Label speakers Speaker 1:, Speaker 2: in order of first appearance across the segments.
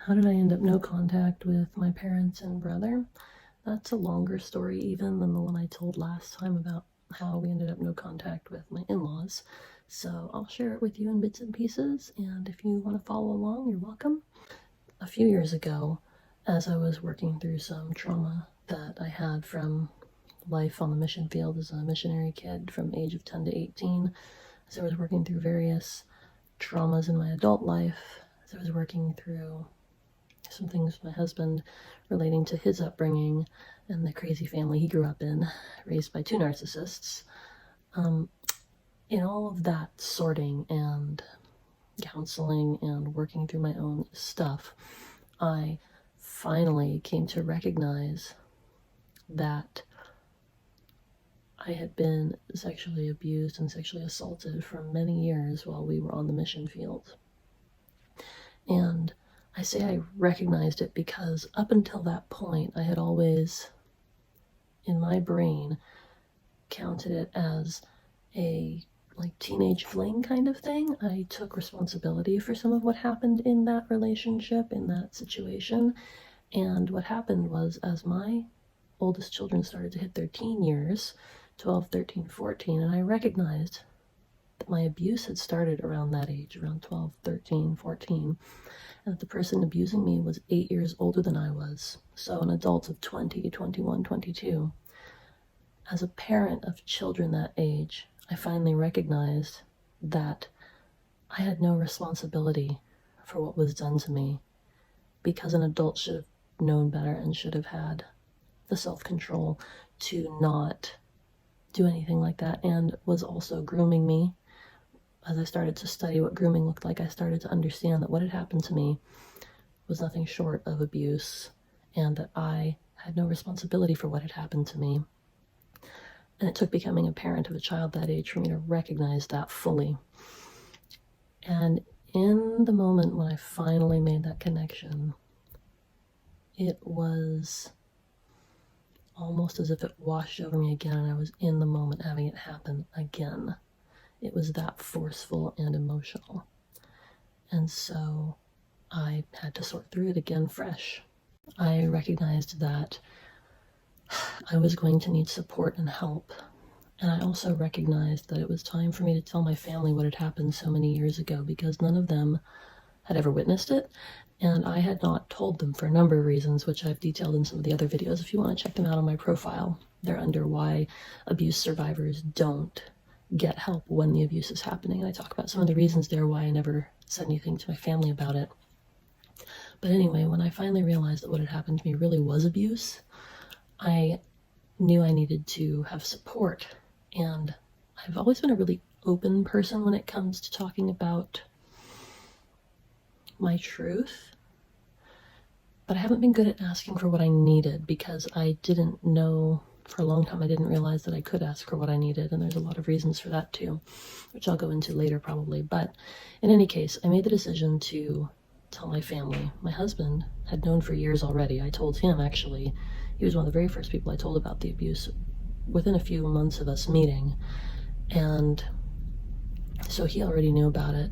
Speaker 1: How did I end up no contact with my parents and brother? That's a longer story even than the one I told last time about how we ended up no contact with my in-laws. So I'll share it with you in bits and pieces, and if you want to follow along, you're welcome. A few years ago, as I was working through some trauma that I had from life on the mission field as a missionary kid from age of 10 to 18, as I was working through various traumas in my adult life, as I was working through some things with my husband relating to his upbringing and the crazy family he grew up in, raised by two narcissists. In all of that sorting and counseling and working through my own stuff, I finally came to recognize that I had been sexually abused and sexually assaulted for many years while we were on the mission field. And I say I recognized it because up until that point, I had always, in my brain, counted it as a teenage fling kind of thing. I took responsibility for some of what happened in that relationship, in that situation. And what happened was, as my oldest children started to hit their teen years, 12, 13, 14, and I recognized that my abuse had started around that age, around 12, 13, 14, and that the person abusing me was 8 years older than I was, so an adult of 20, 21, 22. As a parent of children that age, I finally recognized that I had no responsibility for what was done to me, because an adult should have known better and should have had the self-control to not do anything like that, and was also grooming me. As I started to study what grooming looked like, I started to understand that what had happened to me was nothing short of abuse, and that I had no responsibility for what had happened to me. And it took becoming a parent of a child that age for me to recognize that fully. And in the moment when I finally made that connection, it was almost as if it washed over me again, and I was in the moment having it happen again. It was that forceful and emotional. And so I had to sort through it again fresh. I recognized that I was going to need support and help. And I also recognized that it was time for me to tell my family what had happened so many years ago, because none of them had ever witnessed it, and I had not told them for a number of reasons, which I've detailed in some of the other videos. If you want to check them out on my profile, they're under why abuse survivors don't get help when the abuse is happening. And I talk about some of the reasons there why I never said anything to my family about it. But anyway, when I finally realized that what had happened to me really was abuse, I knew I needed to have support. And I've always been a really open person when it comes to talking about my truth, but I haven't been good at asking for what I needed, because I didn't know for a long time. I didn't realize that I could ask for what I needed, and there's a lot of reasons for that too, which I'll go into later probably. But in any case, I made the decision to tell my family. My husband had known for years already. I told him, actually, he was one of the very first people I told about the abuse within a few months of us meeting, and so he already knew about it.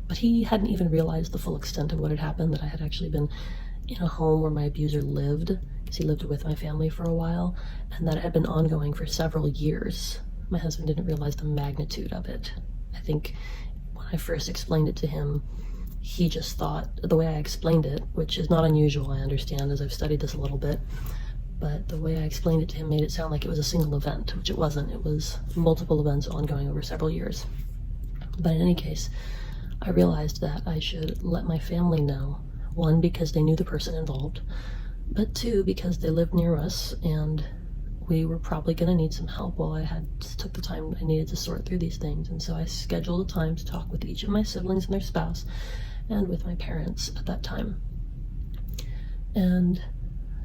Speaker 1: But he hadn't even realized the full extent of what had happened, that I had actually been in a home where my abuser lived, because he lived with my family for a while, and that it had been ongoing for several years. My husband didn't realize the magnitude of it. I think when I first explained it to him, he just thought, the way I explained it, which is not unusual, I understand, as I've studied this a little bit, but the way I explained it to him made it sound like it was a single event, which it wasn't. It was multiple events ongoing over several years. But in any case, I realized that I should let my family know. One, because they knew the person involved, but two, because they lived near us and we were probably going to need some help while I took the time I needed to sort through these things. And so I scheduled a time to talk with each of my siblings and their spouse, and with my parents at that time. And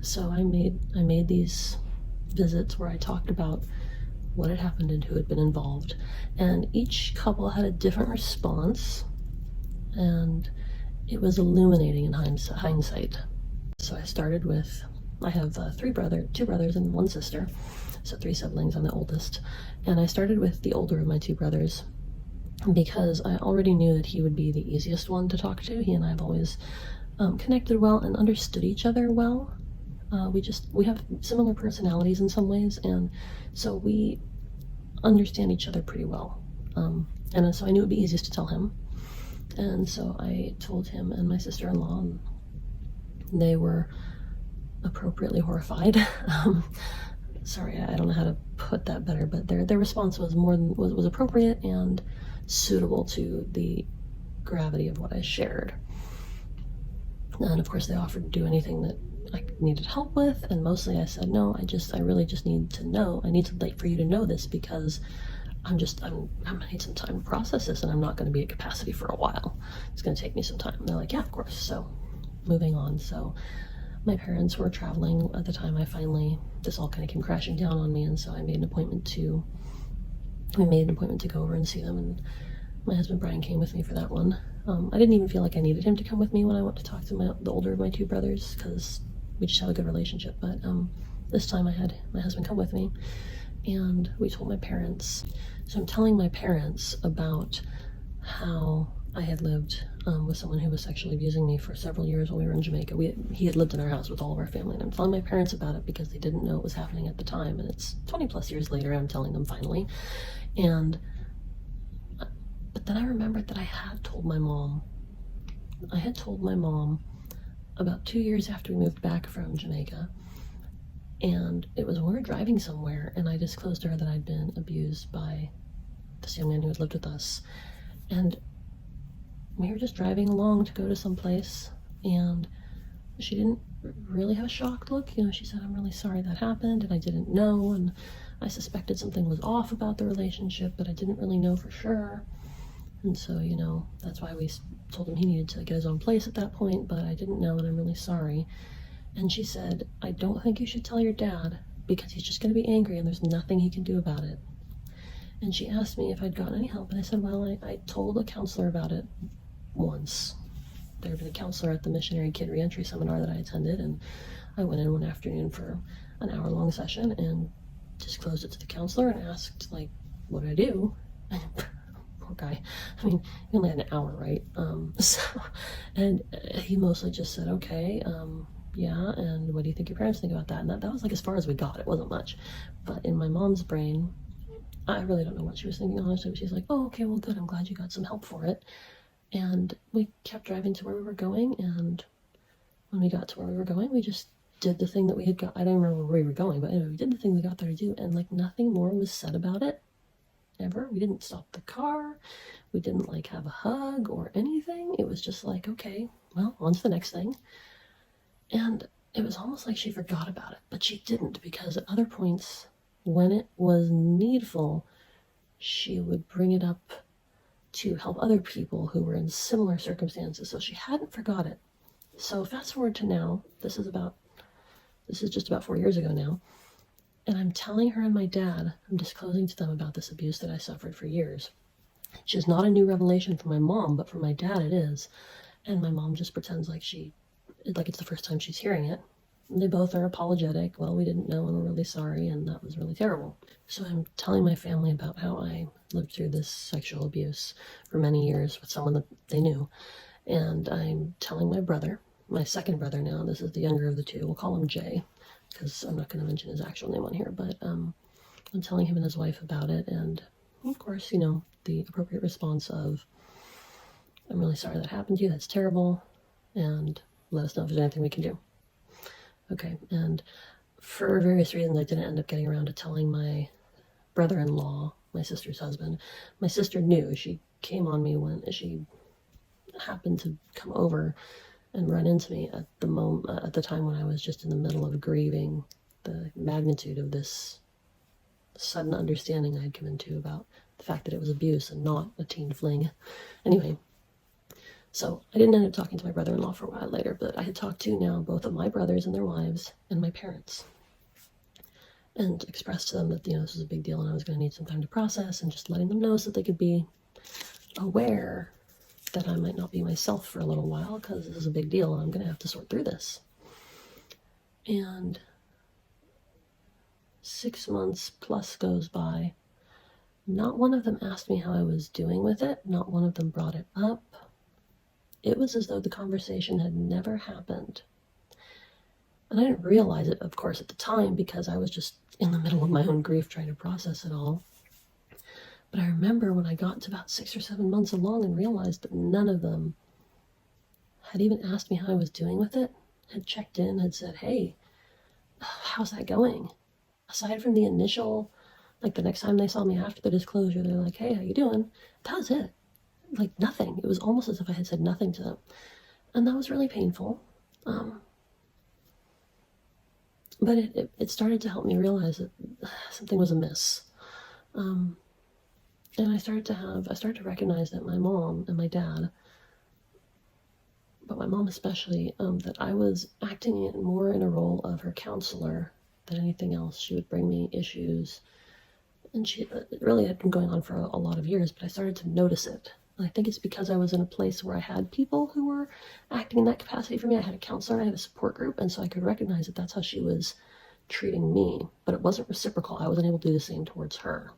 Speaker 1: so I made these visits where I talked about what had happened and who had been involved, and each couple had a different response, and it was illuminating in hindsight. So I started with, I have two brothers and one sister, so 3 siblings. I'm the oldest, and I started with the older of my 2 brothers because I already knew that he would be the easiest one to talk to. He and I have always connected well and understood each other well. We have similar personalities in some ways, and so we understand each other pretty well. And so I knew it would be easiest to tell him. And so I told him and my sister-in-law, and they were appropriately horrified. Sorry, I don't know how to put that better, but their response was was appropriate and suitable to the gravity of what I shared. And of course, they offered to do anything that I needed help with, and mostly I said no. I really just need to know. I need to like for you to know this because I'm gonna need some time to process this, and I'm not gonna be at capacity for a while. It's gonna take me some time. And they're like, yeah, of course. So moving on. So my parents were traveling at the time. This all kind of came crashing down on me, and so we made an appointment to go over and see them, and my husband Brian came with me for that one. I didn't even feel like I needed him to come with me when I went to talk to the older of my two brothers, because we just have a good relationship, but this time I had my husband come with me, and we told my parents. So I'm telling my parents about how I had lived with someone who was sexually abusing me for several years while we were in Jamaica. He had lived in our house with all of our family, and I'm telling my parents about it because they didn't know it was happening at the time, and it's 20 plus years later I'm telling them finally. But then I remembered that I had told my mom. I had told my mom about 2 years after we moved back from Jamaica, and it was when we were driving somewhere, and I disclosed to her that I'd been abused by this young man who had lived with us. And we were just driving along to go to some place, and she didn't really have a shocked look. She said, I'm really sorry that happened, and I didn't know, and I suspected something was off about the relationship, but I didn't really know for sure. And so, that's why we told him he needed to get his own place at that point, but I didn't know, and I'm really sorry. And she said, I don't think you should tell your dad, because he's just going to be angry, and there's nothing he can do about it. And she asked me if I'd gotten any help, and I said, well, I told a counselor about it once. There had been a counselor at the missionary kid reentry seminar that I attended, and I went in one afternoon for an hour-long session and disclosed it to the counselor and asked, like, what do I do? Poor guy. I mean, he only had an hour, right? And he mostly just said, okay, yeah, and what do you think your parents think about that? And that was like as far as we got. It wasn't much. But in my mom's brain, I really don't know what she was thinking, honestly, but she's like, oh, okay, well, good, I'm glad you got some help for it. And we kept driving to where we were going, and when we got to where we were going, we just did the thing that we had got. I don't remember where we were going, but anyway, we did the thing we got there to do, and like nothing more was said about it, ever. We didn't stop the car, we didn't like have a hug or anything. It was just like, okay, well, on to the next thing. And it was almost like she forgot about it, but she didn't, because at other points, when it was needful, she would bring it up to help other people who were in similar circumstances. So she hadn't forgot it. So fast forward to now, this is just about 4 years ago now, and I'm telling her and my dad, I'm disclosing to them about this abuse that I suffered for years. Which is not a new revelation for my mom, but for my dad it is. And my mom just pretends like it's the first time she's hearing it. And they both are apologetic. Well, we didn't know, and we're really sorry, and that was really terrible. So I'm telling my family about how I lived through this sexual abuse for many years with someone that they knew. And I'm telling my brother, my second brother now, this is the younger of the two, we'll call him Jay, because I'm not going to mention his actual name on here, but I'm telling him and his wife about it, and of course, the appropriate response of, I'm really sorry that happened to you, that's terrible, and let us know if there's anything we can do. Okay, and for various reasons, I didn't end up getting around to telling my brother-in-law, my sister's husband. My sister knew. She came on me when she happened to come over and run into me at the time when I was just in the middle of grieving the magnitude of this sudden understanding I had come into about the fact that it was abuse and not a teen fling. Anyway, so I didn't end up talking to my brother-in-law for a while later, but I had talked to now both of my brothers and their wives and my parents, and expressed to them that, this was a big deal and I was going to need some time to process, and just letting them know so they could be aware that I might not be myself for a little while, because this is a big deal and I'm going to have to sort through this. And 6 months plus goes by. Not one of them asked me how I was doing with it. Not one of them brought it up. it was as though the conversation had never happened. And I didn't realize it, of course, at the time, because I was just in the middle of my own grief trying to process it all. But I remember when I got to about 6 or 7 months along and realized that none of them had even asked me how I was doing with it, had checked in, had said, hey, how's that going? Aside from the initial, like the next time they saw me after the disclosure, they're like, hey, how you doing? That was it. Like nothing. It was almost as if I had said nothing to them. And that was really painful. But it started to help me realize that something was amiss. And I started to recognize that my mom and my dad, but my mom especially, that I was acting more in a role of her counselor than anything else. She would bring me issues, and it really had been going on for a lot of years, but I started to notice it. And I think it's because I was in a place where I had people who were acting in that capacity for me. I had a counselor, I had a support group, and so I could recognize that that's how she was treating me, but it wasn't reciprocal. I wasn't able to do the same towards her.